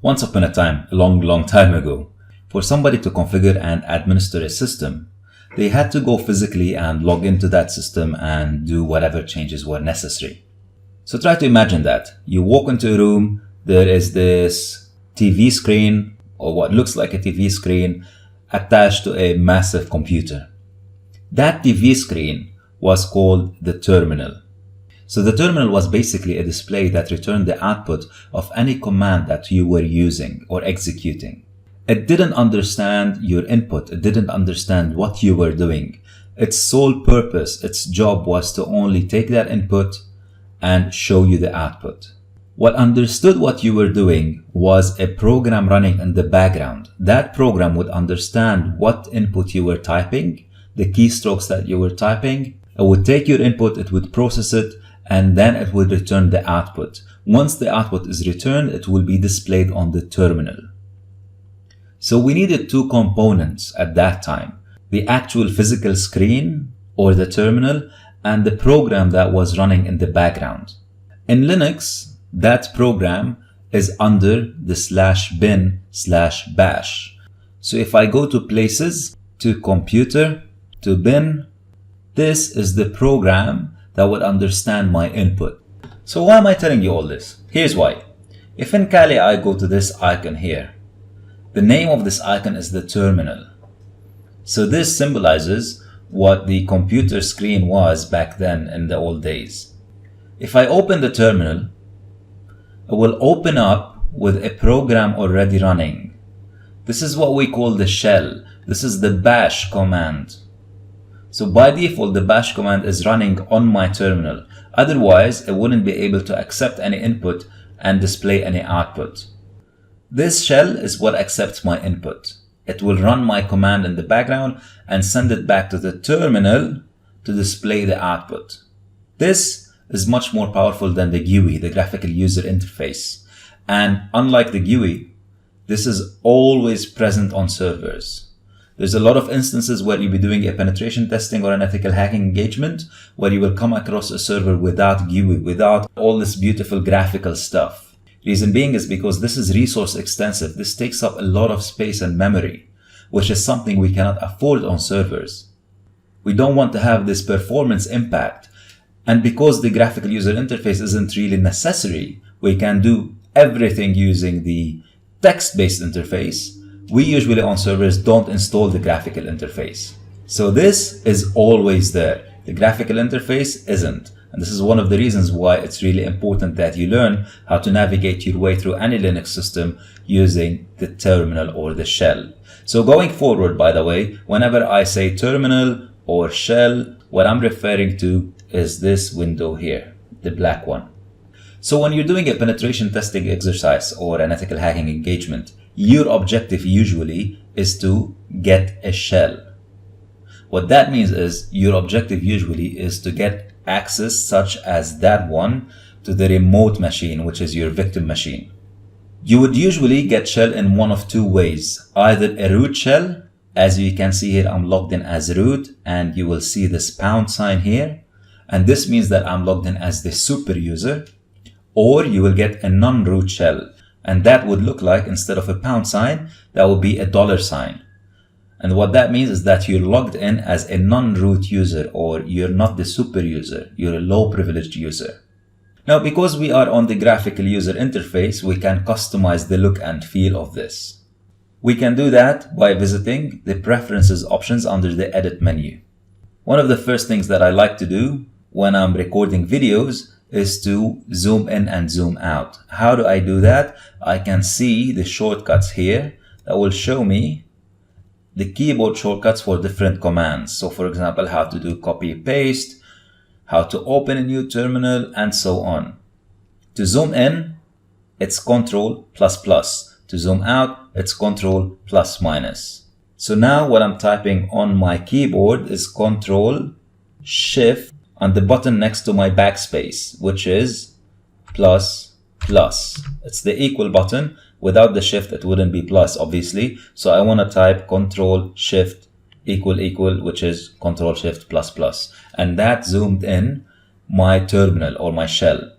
Once upon a time, a long time ago, for somebody to configure and administer a system, they had to go physically and log into that system and do whatever changes were necessary. So try to imagine that. You walk into a room, there is this TV screen, or what looks like a TV screen, attached to a massive computer. That TV screen was called the terminal. So the terminal was basically a display that returned the output of any command that you were using or executing. It didn't understand your input. It didn't understand what you were doing. Its sole purpose, its job was to only take that input and show you the output. What understood what you were doing was a program running in the background. That program would understand what input you were typing, the keystrokes that you were typing. It would take your input, it would process it, and then it would return the output. Once the output is returned, it will be displayed on the terminal. So we needed two components at that time: the actual physical screen or the terminal and the program that was running in the background. In Linux, that program is under the /bin/bash. So if I go to Places, to Computer, to Bin, this is the program that would understand my input. So why am I telling you all this? Here's why. If in Kali I go to this icon here, the name of this icon is the terminal. So this symbolizes what the computer screen was back then in the old days. If I open the terminal, it will open up with a program already running. This is what we call the shell. This is the bash command. So by default, the bash command is running on my terminal. Otherwise, it wouldn't be able to accept any input and display any output. This shell is what accepts my input. It will run my command in the background and send it back to the terminal to display the output. This is much more powerful than the GUI, the graphical user interface. And unlike the GUI, this is always present on servers. There's a lot of instances where you'll be doing a penetration testing or an ethical hacking engagement where you will come across a server without GUI, without all this beautiful graphical stuff. Reason being is because this is resource extensive. This takes up a lot of space and memory, which is something we cannot afford on servers. We don't want to have this performance impact. And because the graphical user interface isn't really necessary, we can do everything using the text-based interface. We usually on servers don't install the graphical interface. So this is always there. The graphical interface isn't. And this is one of the reasons why it's really important that you learn how to navigate your way through any Linux system using the terminal or the shell. So going forward, by the way, whenever I say terminal or shell, what I'm referring to is this window here, the black one. So when you're doing a penetration testing exercise or an ethical hacking engagement, your objective usually is to get a shell. What that means is your objective usually is to get access such as that one to the remote machine, which is your victim machine. You would usually get shell in one of two ways, either a root shell. As you can see here, I'm logged in as root, and you will see this pound sign here. And this means that I'm logged in as the super user. Or you will get a non-root shell. And that would look like, instead of a pound sign, that would be a $sign. And what that means is that you're logged in as a non-root user, or you're not the super user, you're a low privileged user. Now, because we are on the graphical user interface, we can customize the look and feel of this. We can do that by visiting the preferences options under the edit menu. One of the first things that I like to do when I'm recording videos is to zoom in and zoom out. How do I do that? I can see the shortcuts here that will show me the keyboard shortcuts for different commands. So for example, how to do copy paste, how to open a new terminal, and so on. To zoom in, it's Ctrl++. To zoom out, it's Ctrl+-. So now what I'm typing on my keyboard is Ctrl Shift and the button next to my backspace, which is ++. It's the equal button. Without the shift, it wouldn't be plus, obviously. So I want to type Ctrl Shift =, which is Ctrl Shift++. And that zoomed in my terminal or my shell.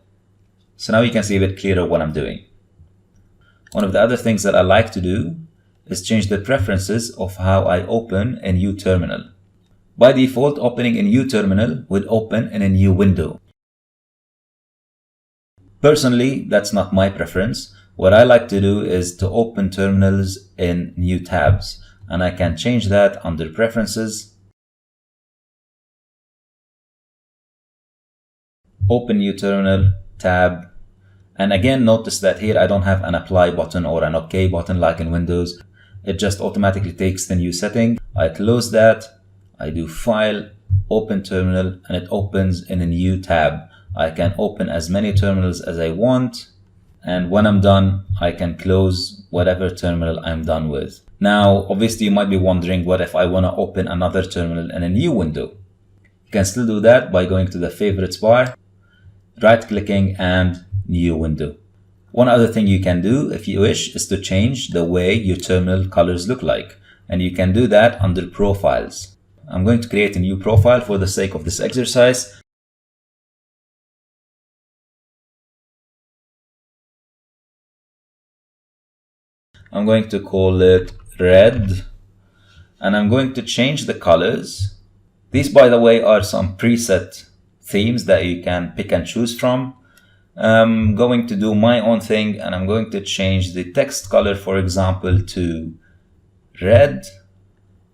So now you can see a bit clearer what I'm doing. One of the other things that I like to do is change the preferences of how I open a new terminal. By default, opening a new terminal would open in a new window. Personally, that's not my preference. What I like to do is to open terminals in new tabs, and I can change that under Preferences, Open New Terminal, Tab. And again, notice that here I don't have an Apply button or an OK button like in Windows. It just automatically takes the new setting. I close that, I do File, Open Terminal, and it opens in a new tab. I can open as many terminals as I want, and when I'm done, I can close whatever terminal I'm done with. Now, obviously, you might be wondering, what if I want to open another terminal in a new window? You can still do that by going to the Favorites bar, right-clicking, and New Window. One other thing you can do, if you wish, is to change the way your terminal colors look like, and you can do that under Profiles. I'm going to create a new profile for the sake of this exercise. I'm going to call it red, and I'm going to change the colors. These, by the way, are some preset themes that you can pick and choose from. I'm going to do my own thing, and I'm going to change the text color, for example, to red,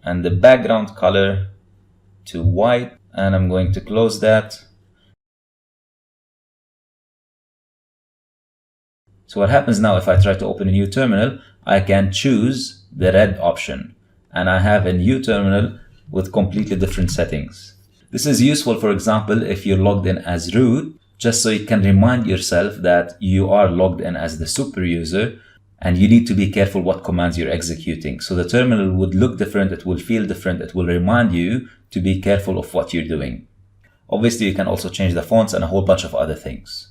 and the background color to white, and I'm going to close that. So what happens now, if I try to open a new terminal, I can choose the red option, and I have a new terminal with completely different settings. This is useful, for example, if you're logged in as root, just so you can remind yourself that you are logged in as the super user, and you need to be careful what commands you're executing. So the terminal would look different, it will feel different, it will remind you to be careful of what you're doing. Obviously, you can also change the fonts and a whole bunch of other things.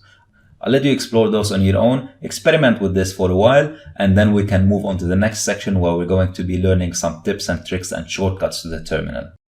I'll let you explore those on your own, experiment with this for a while, and then we can move on to the next section where we're going to be learning some tips and tricks and shortcuts to the terminal.